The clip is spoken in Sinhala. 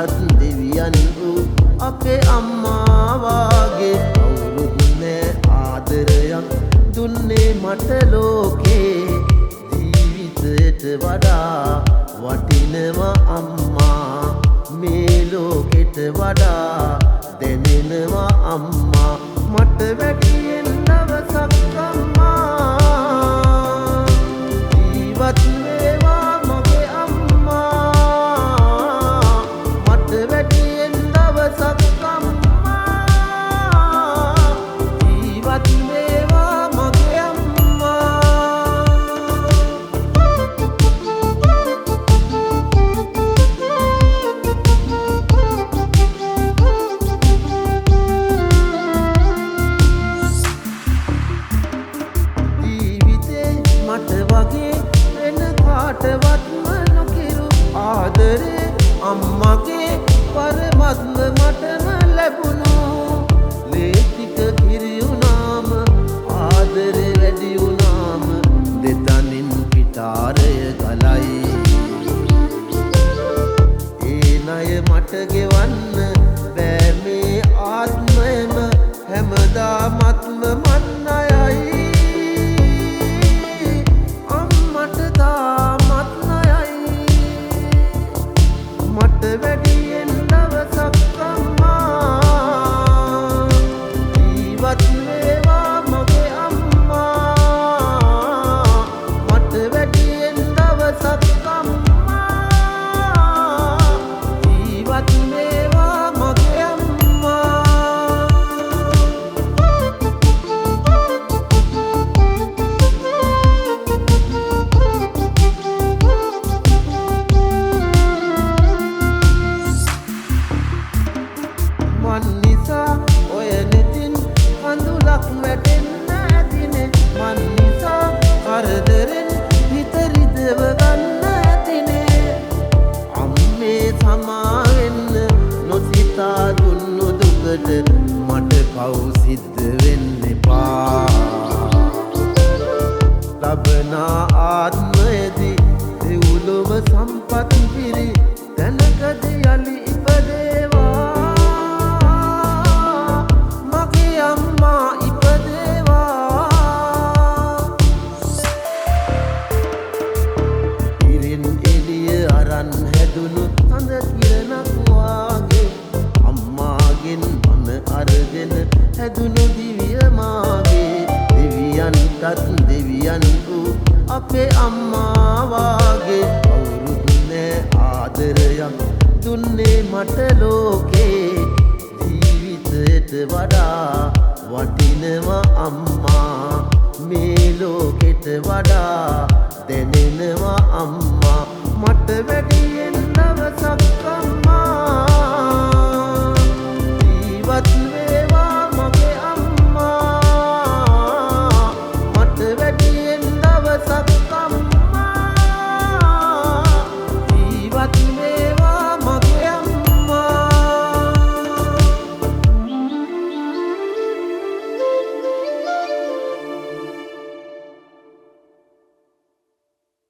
දෙවියන් වූ අපේ අම්මා වාගේ කවුරුත් නෑ ආදරයක් දුන්නේ මට ලෝකේ ජීවිතයට වඩා වටිනවා අම්මා මේ ලෝකෙට වඩා දැනෙනවා අම්මා මට වැඩියෙන් දවසක් අම්මා ජීවත් වේවා මගේ අම්මා මට වැඩියෙන් දවසක් අම්මා ජීවත් වේවා මගේ අම්මා මට වගේ වෙන කාටවත්ම නොකිරු ආදරේ අම්මගේ පරමත්ම මටම ලැබුණු ලේ ටික කිරි වුණාම ආදරේ වැඩි වුණාම දෙතනින් පිටාරය ගලයි ඒ ණය මට ගෙවන්න බෑ මේ ආත්මයම හැමදාමත්ම මන් අයයි මට වැඩියෙන් දවසක් අම්මා ජීවත් වේවා මගේ අම්මා මට වැඩියෙන් දවසක් අම්මා ජීවත් වේවා මගේ අම්මා මන් නිසා ඔය නෙතින් කඳුලක් වැටෙන්න ඇතිනේ මන් නිසා කරදරෙන් හිත රිදව ගන්න ඇතිනේ අම්මේ සමාවෙන්න නොසිතා දුන්නු දුකට මට පව් සිද්ධ වෙන්න එපා ලබන ආත්මයේදී දෙව්ලොව සම්පත් පිරි තැනකදී යලි ඉපදේවා හැදුණු හඳ කිරණක් වාගේ අම්මාගෙන් මන අරගෙන හැදුණු දිවිය මාගේ දෙවියන්ටත් දෙවියන් වූ අපේ අම්මා වාගේ කවුරුත් නෑ ආදරයක් දුන්නේ මට ලෝකේ ජීවිතයට වඩා වටිනවා අම්මා මේ ලෝකෙට වඩා දැනෙනවා අම්මා මට වැඩියෙන් දවසක්